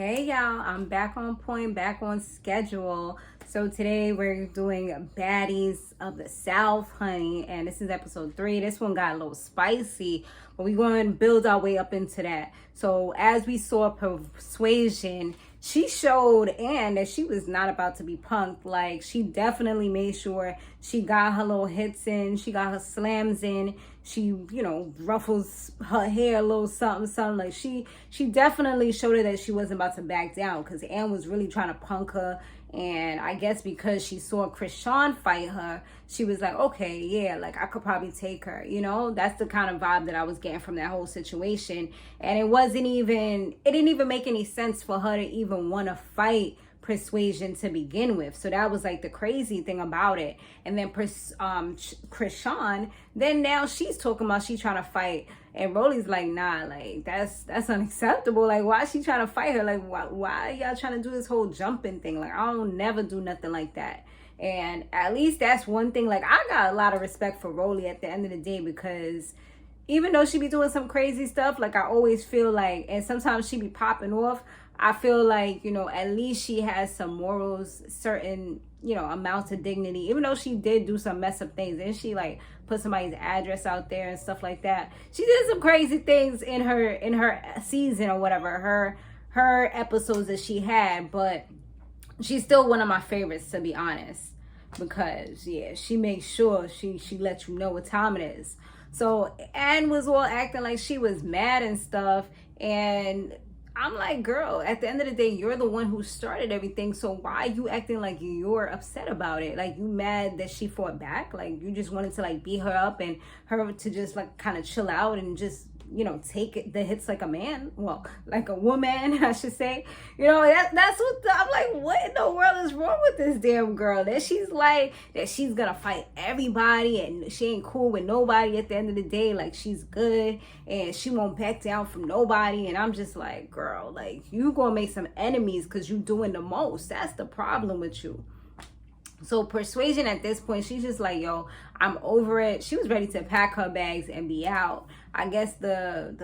Hey y'all, I'm back on point, back on schedule. So today we're doing Baddies of the South, honey, and this is episode 3. This one got a little spicy, but we're going to build our way up into that. So as we saw Persuasion, she showed Anne that she was not about to be punked. Like, she definitely made sure she got her little hits in, she got her slams in, she, ruffles her hair a little something. Like, she definitely showed her that she wasn't about to back down, because Anne was really trying to punk her. And I guess because she saw Chrisean fight her, she was like, okay, yeah, like I could probably take her. That's the kind of vibe that I was getting from that whole situation. And it didn't even make any sense for her to even want to fight Persuasion to begin with. So that was like the crazy thing about it. And then Chrisean, then now she's talking about she trying to fight, and Roli's like, nah, like that's unacceptable. Like, why is she trying to fight her? Like, why y'all trying to do this whole jumping thing? Like, I don't never do nothing like that. And at least that's one thing. Like, I got a lot of respect for Roli at the end of the day, because even though she be doing some crazy stuff, like, I always feel like, and sometimes she be popping off, I feel like, at least she has some morals, certain, amounts of dignity, even though she did do some mess up things. And she like put somebody's address out there and stuff like that. She did some crazy things in her season or whatever, her episodes that she had, but she's still one of my favorites, to be honest, because yeah, she makes sure she lets you know what time it is. So Anne was all acting like she was mad and stuff, and I'm like, girl, at the end of the day, you're the one who started everything. So why are you acting like you're upset about it? Like, you mad that she fought back? Like, you just wanted to like beat her up and her to just like kind of chill out and just, take the hits like a man. Well, like a woman, I should say. That's what I'm like, what in the world is wrong with this damn girl? That she's like, that she's gonna fight everybody and she ain't cool with nobody at the end of the day. Like, she's good and she won't back down from nobody. And I'm just like, girl, like, you gonna make some enemies because you doing the most. That's the problem with you. So Persuasion at this point, she's just like, yo, I'm over it. She was ready to pack her bags and be out. I guess the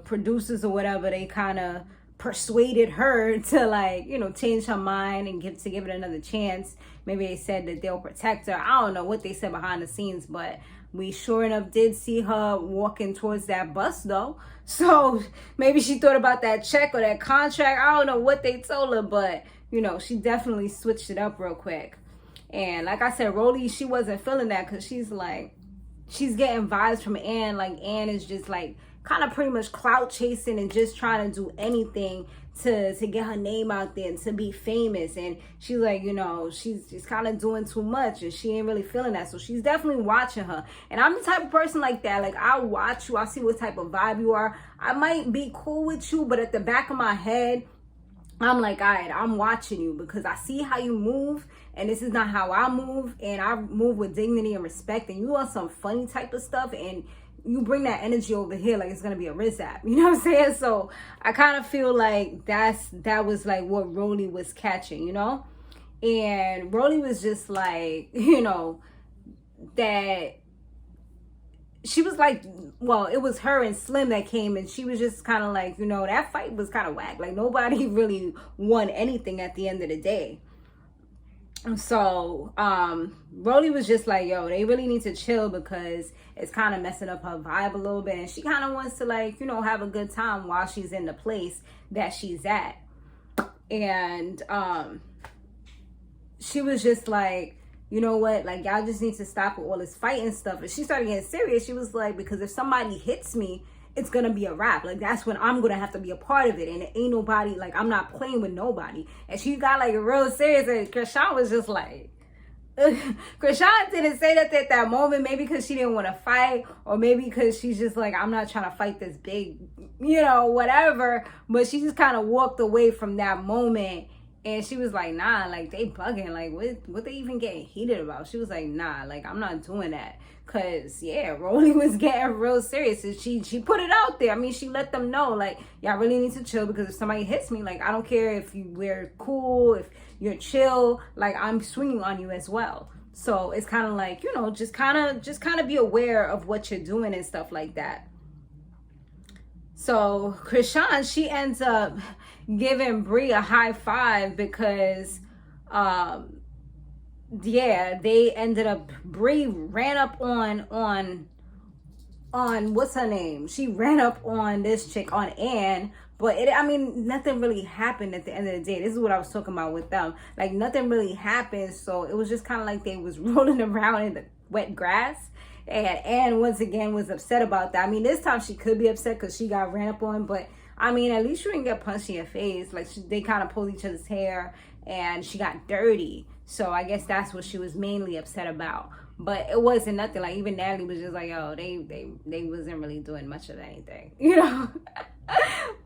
producers or whatever, they kind of persuaded her to like, change her mind and give it another chance. Maybe they said that they'll protect her. I don't know what they said behind the scenes, but we sure enough did see her walking towards that bus though. So maybe she thought about that check or that contract. I don't know what they told her, but she definitely switched it up real quick. And like I said, Roli, she wasn't feeling that, because she's like, she's getting vibes from Anne. Like, Anne is just like kind of pretty much clout chasing and just trying to do anything to get her name out there and to be famous. And she's like, she's kind of doing too much and she ain't really feeling that. So she's definitely watching her. And I'm the type of person like that. Like, I watch you, I see what type of vibe you are. I might be cool with you, but at the back of my head, I'm like, all right, I'm watching you, because I see how you move, and this is not how I move, and I move with dignity and respect, and you want some funny type of stuff, and you bring that energy over here like it's gonna be a Rizap, you know what I'm saying? So I kind of feel like that was like what Roli was catching, and Roli was just like, that she was like, well, it was her and Slim that came, and she was just kind of like, that fight was kind of whack. Like, nobody really won anything at the end of the day. So Roli was just like, yo, they really need to chill, because it's kind of messing up her vibe a little bit, and she kind of wants to like, have a good time while she's in the place that she's at. And she was just like, you know what, like, y'all just need to stop with all this fighting stuff. And she started getting serious. She was like, because if somebody hits me, it's gonna be a wrap. Like, that's when I'm gonna have to be a part of it, and it ain't nobody, like, I'm not playing with nobody. And she got like real serious, and Chrisean was just like, Chrisean didn't say that at that moment, maybe because she didn't want to fight, or maybe because she's just like, I'm not trying to fight this big, whatever. But she just kind of walked away from that moment. And she was like, nah, like, they bugging. Like, what they even getting heated about? She was like, nah, like, I'm not doing that. Because, yeah, Roli was getting real serious. And she put it out there. I mean, she let them know, like, y'all really need to chill, because if somebody hits me, like, I don't care if we're cool, if you're chill, like, I'm swinging on you as well. So it's kind of like, just kind of be aware of what you're doing and stuff like that. So Chrisean, she ends up giving Bree a high five because yeah, they ended up, Bree ran up on what's her name? She ran up on this chick, on Ann, but I mean, nothing really happened at the end of the day. This is what I was talking about with them. Like, nothing really happened, so it was just kind of like they was rolling around in the wet grass. And Ann, once again, was upset about that. I mean, this time she could be upset because she got ran up on, but I mean, at least you didn't get punched in your face. Like, they kind of pulled each other's hair, and she got dirty. So I guess that's what she was mainly upset about. But it wasn't nothing. Like, even Natalie was just like, oh, they wasn't really doing much of anything, you know.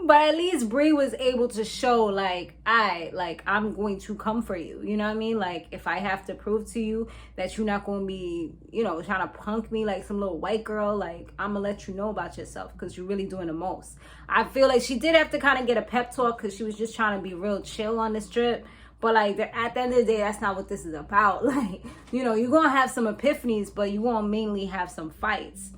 But at least Bree was able to show, like, I'm going to come for you, you know what I mean? Like, if I have to prove to you that you're not going to be, you know, trying to punk me like some little white girl, like, I'm gonna let you know about yourself, because you're really doing the most. I feel like she did have to kind of get a pep talk, because she was just trying to be real chill on this trip. But, like, at the end of the day, that's not what this is about. Like, you know, you're going to have some epiphanies, but you're going to mainly have some fights.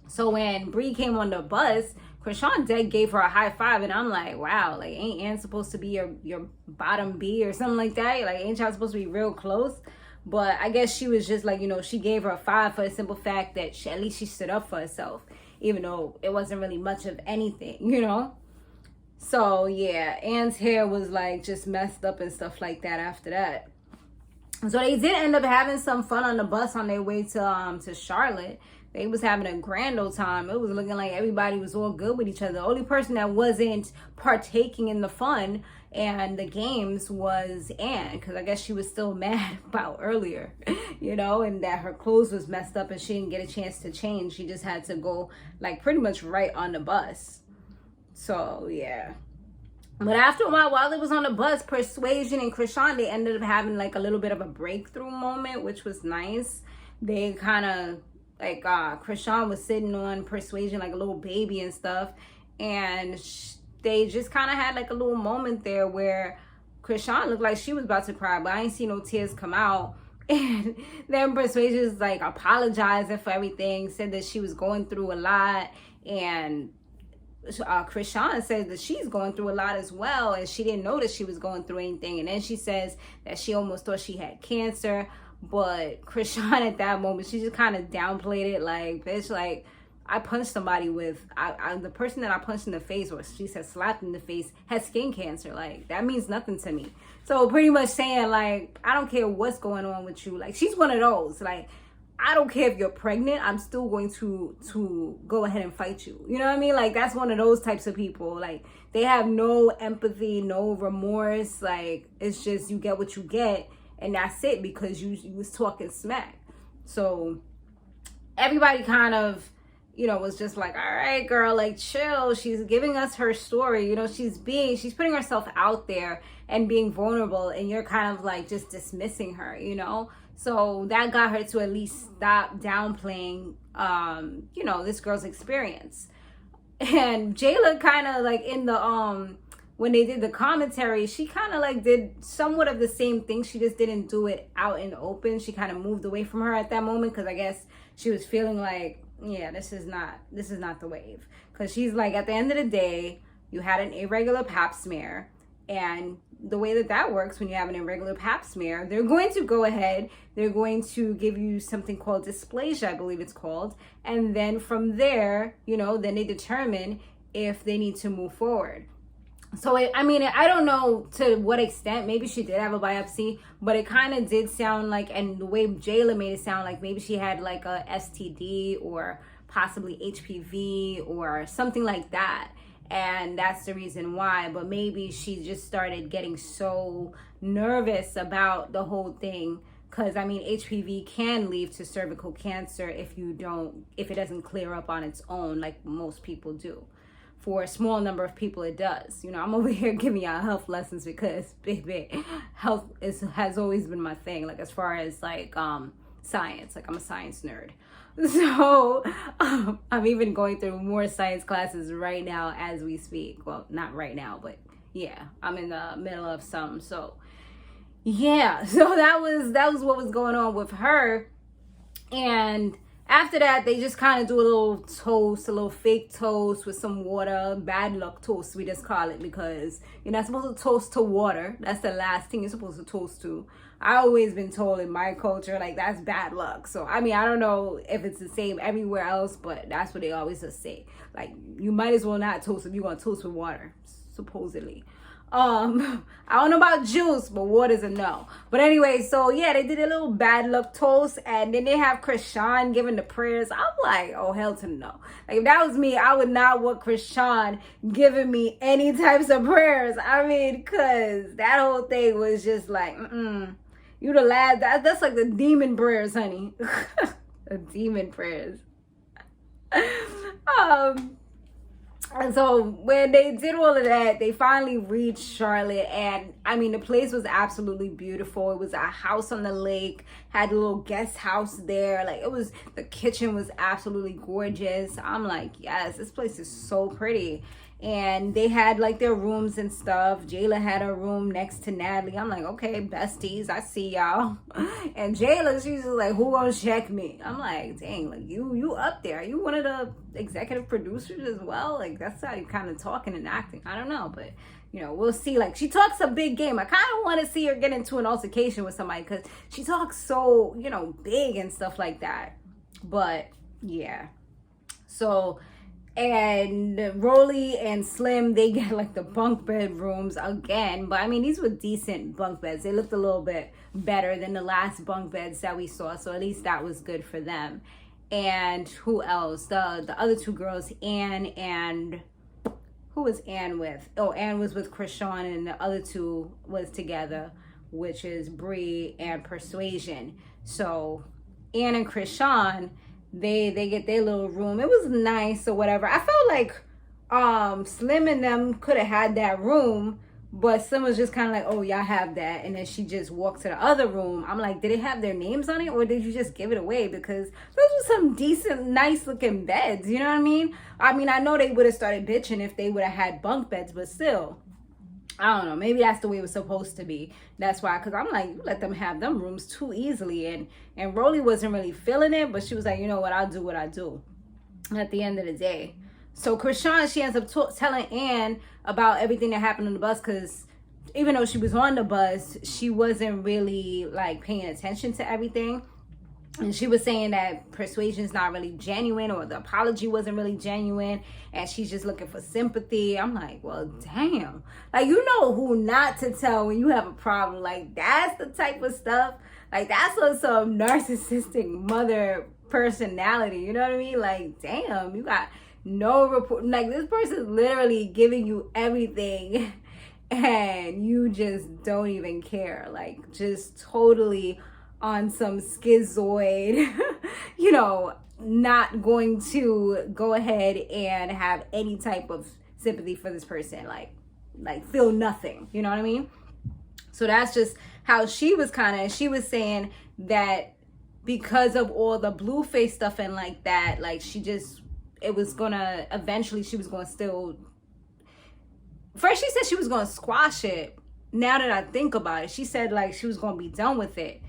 So when Bree came on the bus, Chrisean dead gave her a high five. And I'm like, wow, like, ain't Ann supposed to be your bottom B or something like that? Like, ain't y'all supposed to be real close? But I guess she was just like, you know, she gave her a five for the simple fact that at least she stood up for herself, even though it wasn't really much of anything, you know? So yeah, Ann's hair was like just messed up and stuff like that after that. So they did end up having some fun on the bus on their way to Charlotte. They was having a grand old time. It was looking like everybody was all good with each other. The only person that wasn't partaking in the fun and the games was Ann, because I guess she was still mad about earlier, you know, and that her clothes was messed up and she didn't get a chance to change. She just had to go like pretty much right on the bus. So yeah, but after a while it was on the bus, Persuasion and Chrisean, they ended up having like a little bit of a breakthrough moment, which was nice. They kind of like Chrisean was sitting on Persuasion like a little baby and stuff, and they just kind of had like a little moment there where Chrisean looked like she was about to cry, but I ain't see no tears come out. And then Persuasion's like apologizing for everything, said that she was going through a lot, and Chrisean says that she's going through a lot as well, and she didn't know that she was going through anything. And then she says that she almost thought she had cancer, but Chrisean at that moment, she just kind of downplayed it, like, bitch, like, I punched somebody with the person that I punched in the face, or she said slapped in the face, has skin cancer. Like, that means nothing to me. So pretty much saying, like, I don't care what's going on with you. Like, she's one of those, like, I don't care if you're pregnant, I'm still going to go ahead and fight you. You know what I mean? Like, that's one of those types of people. Like, they have no empathy, no remorse. Like, it's just you get what you get, and that's it, because you was talking smack. So everybody kind of, you know, was just like, all right, girl, like, chill. She's giving us her story. You know, she's putting herself out there and being vulnerable, and you're kind of like just dismissing her, you know? So that got her to at least stop downplaying, you know, this girl's experience. And Jayla kind of like in the, when they did the commentary, she kind of like did somewhat of the same thing. She just didn't do it out in the open. She kind of moved away from her at that moment, because I guess she was feeling like, yeah, this is not the wave. Because she's like, at the end of the day, you had an irregular pap smear, and the way that works, when you have an irregular pap smear, they're going to go ahead, they're going to give you something called dysplasia, I believe it's called, and then from there, you know, then they determine if they need to move forward. So I mean, I don't know to what extent, maybe she did have a biopsy, but it kind of did sound like, and the way Jayla made it sound like maybe she had like a STD or possibly HPV or something like that. And that's the reason why. But maybe she just started getting so nervous about the whole thing, because I mean, HPV can lead to cervical cancer if it doesn't clear up on its own, like most people do. For a small number of people, it does. You know, I'm over here giving y'all health lessons because, baby, health has always been my thing. Like, as far as like science, like, I'm a science nerd. So I'm even going through more science classes right now as we speak. Well, not right now, but yeah, I'm in the middle of some. So yeah, so that was what was going on with her. And After that, they just kind of do a little toast, a little fake toast with some water. Bad luck toast, we just call it, because you're not supposed to toast to water. That's the last thing you're supposed to toast to. I always been told in my culture, like, that's bad luck. So, I mean, I don't know if it's the same everywhere else, but that's what they always just say. Like, you might as well not toast if you're going to toast with water, supposedly. I don't know about juice, but water's a no. But anyway, so yeah, they did a little bad luck toast, and then they have Chrisean giving the prayers. I'm like, oh, hell to no. Like, if that was me, I would not want Chrisean giving me any types of prayers. I mean, because that whole thing was just like, you the last, that's like the demon prayers, honey. The demon prayers. And so when they did all of that, they finally reached Charlotte, and I mean, the place was absolutely beautiful. It was a house on the lake, had a little guest house there. Like, it was, the kitchen was absolutely gorgeous. I'm like, yes, this place is so pretty. And they had like their rooms and stuff. Jayla had her room next to Natalie. I'm like, okay, besties, I see y'all. And Jayla, she's just like, who gonna check me? I'm like, dang, like you up there. Are you one of the executive producers as well? Like, that's how you kind of talking and acting. I don't know, but you know, we'll see. Like, she talks a big game. I kind of want to see her get into an altercation with somebody, because she talks so, you know, big and stuff like that. But yeah, so. And Roli and Slim, they get like the bunk bed rooms again. But I mean, these were decent bunk beds. They looked a little bit better than the last bunk beds that we saw. So at least that was good for them. And who else? The other two girls, Anne and... Who was Anne with? Oh, Anne was with Chrisean, and the other two was together, which is Bree and Persuasion. So Anne and Chrisean... They get their little room. It was nice or whatever. I felt like Slim and them could have had that room, but Slim was just kind of like, oh, y'all have that. And then she just walked to the other room. I'm like, did it have their names on it, or did you just give it away? Because those were some decent, nice looking beds. You know what I mean? I mean, I know they would have started bitching if they would have had bunk beds, but still. I don't know. Maybe that's the way it was supposed to be. That's why, because I'm like, you let them have them rooms too easily. And Roli wasn't really feeling it, but she was like, you know what? I'll do what I do at the end of the day. So Chrisean, she ends up telling Anne about everything that happened on the bus, because even though she was on the bus, she wasn't really like paying attention to everything. And she was saying that Persuasion's not really genuine, or the apology wasn't really genuine, and she's just looking for sympathy. I'm like, well, damn. Like, you know who not to tell when you have a problem. Like, that's the type of stuff. Like, that's what some narcissistic mother personality. You know what I mean? Like, damn, you got no report. Like, this person's literally giving you everything, and you just don't even care. Like, just totally on some schizoid, you know, not going to go ahead and have any type of sympathy for this person, like feel nothing, you know what I mean? So that's just how she was she was saying that because of all the blue face stuff and like that, like it was gonna, eventually she was gonna still, first she said she was gonna squash it. Now that I think about it, she said like she was gonna be done with it.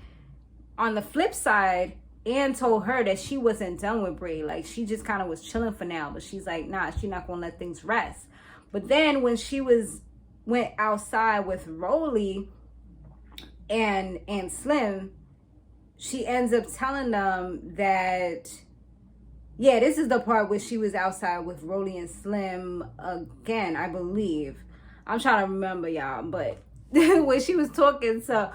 On the flip side, Anne told her that she wasn't done with Bree. Like, she just kind of was chilling for now. But she's like, nah, she's not going to let things rest. But then when she went outside with Roli and Slim, she ends up telling them that, yeah, this is the part where she was outside with Roli and Slim again, I believe. I'm trying to remember, y'all. But when she was talking to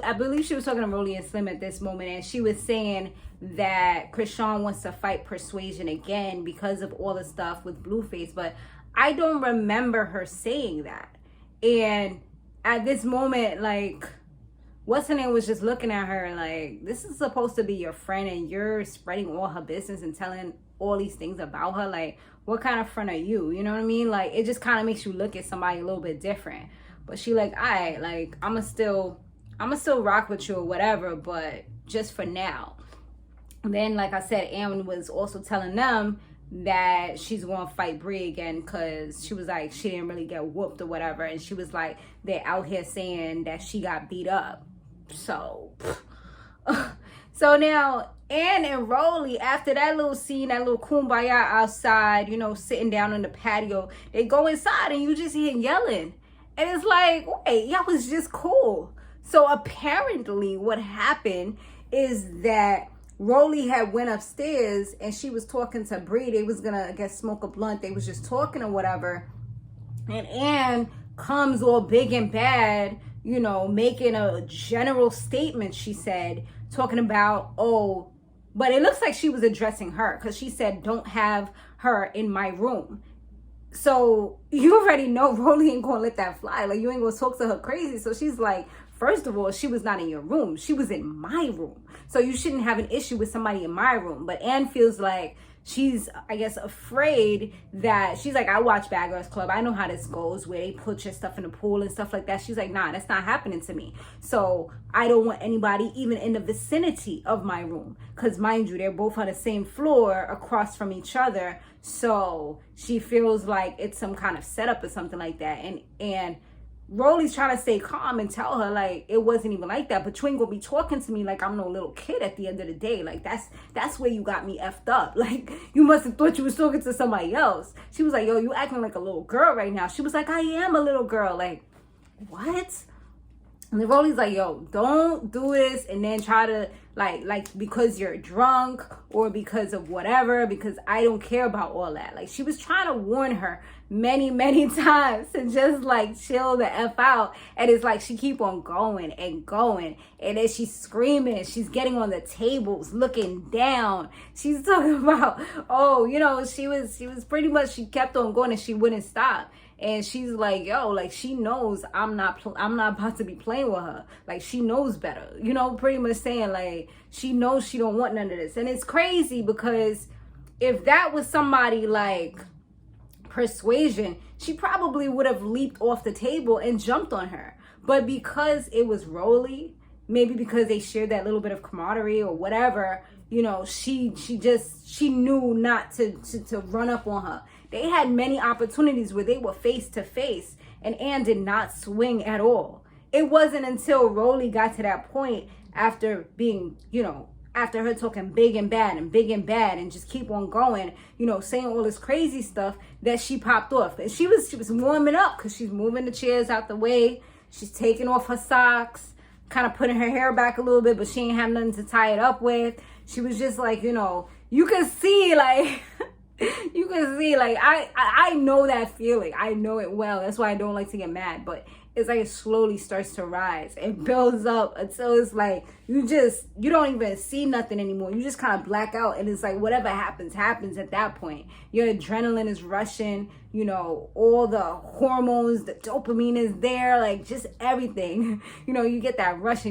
I believe she was talking to Roli and Slim at this moment, and she was saying that Chrisean wants to fight Persuasion again because of all the stuff with Blueface, but I don't remember her saying that. And at this moment, like, what's her name was just looking at her like, this is supposed to be your friend, and you're spreading all her business and telling all these things about her. Like, what kind of friend are you? You know what I mean? Like, it just kind of makes you look at somebody a little bit different. But she like, all right, like, I'm gonna still rock with you or whatever, but just for now. And then, like I said, Anne was also telling them that she's going to fight Bree again, because she was like, she didn't really get whooped or whatever. And she was like, they're out here saying that she got beat up. So now And Roli, after that little scene, that little kumbaya outside, you know, sitting down on the patio, they go inside and you just hear yelling. And it's like, wait, y'all was just cool. So apparently what happened is that Roli had went upstairs and she was talking to Bree. They was gonna, I guess, smoke a blunt. They was just talking or whatever. And Ann comes all big and bad, you know, making a general statement, she said, talking about, oh, but it looks like she was addressing her because she said, don't have her in my room. So you already know Roli ain't gonna let that fly. Like, you ain't gonna talk to her crazy. So she's like, first of all, she was not in your room. She was in my room. So you shouldn't have an issue with somebody in my room. But Ann feels like she's, I guess, afraid that she's like, I watch Bad Girls Club. I know how this goes, where they put your stuff in the pool and stuff like that. She's like, nah, that's not happening to me. So I don't want anybody even in the vicinity of my room. Because mind you, they're both on the same floor across from each other. So she feels like it's some kind of setup or something like that. And Roli's trying to stay calm and tell her, like, it wasn't even like that. But you ain't gonna be talking to me like I'm no little kid at the end of the day. Like, that's where you got me effed up. Like, you must have thought you was talking to somebody else. She was like, yo, you acting like a little girl right now. She was like, I am a little girl. Like, what? And then Roli's like, yo, don't do this and then try to, like because you're drunk or because of whatever, because I don't care about all that. Like, she was trying to warn her many, many times to just, like, chill the F out. And it's like she keep on going and going. And then she's screaming. She's getting on the tables, looking down. She's talking about, oh, you know, she was pretty much, she kept on going and she wouldn't stop. And she's like, yo, like, she knows I'm not about to be playing with her. Like, she knows better, you know, pretty much saying, like, she knows she don't want none of this. And it's crazy because if that was somebody like Persuasion, she probably would have leaped off the table and jumped on her. But because it was Roli, maybe because they shared that little bit of camaraderie or whatever, you know, she knew not to run up on her. They had many opportunities where they were face to face and Ann did not swing at all. It wasn't until Roli got to that point after being, you know, after her talking big and bad and just keep on going, you know, saying all this crazy stuff, that she popped off. And she was warming up because she's moving the chairs out the way. She's taking off her socks, kind of putting her hair back a little bit, but she ain't have nothing to tie it up with. She was just like, you know, you can see, like, you can see, like, I know that feeling. I know it well. That's why I don't like to get mad. But it's like it slowly starts to rise and builds up until it's like you don't even see nothing anymore. You just kind of black out. And it's like whatever happens at that point. Your adrenaline is rushing. You know, all the hormones, the dopamine is there. Like, just everything. You know, you get that rushing.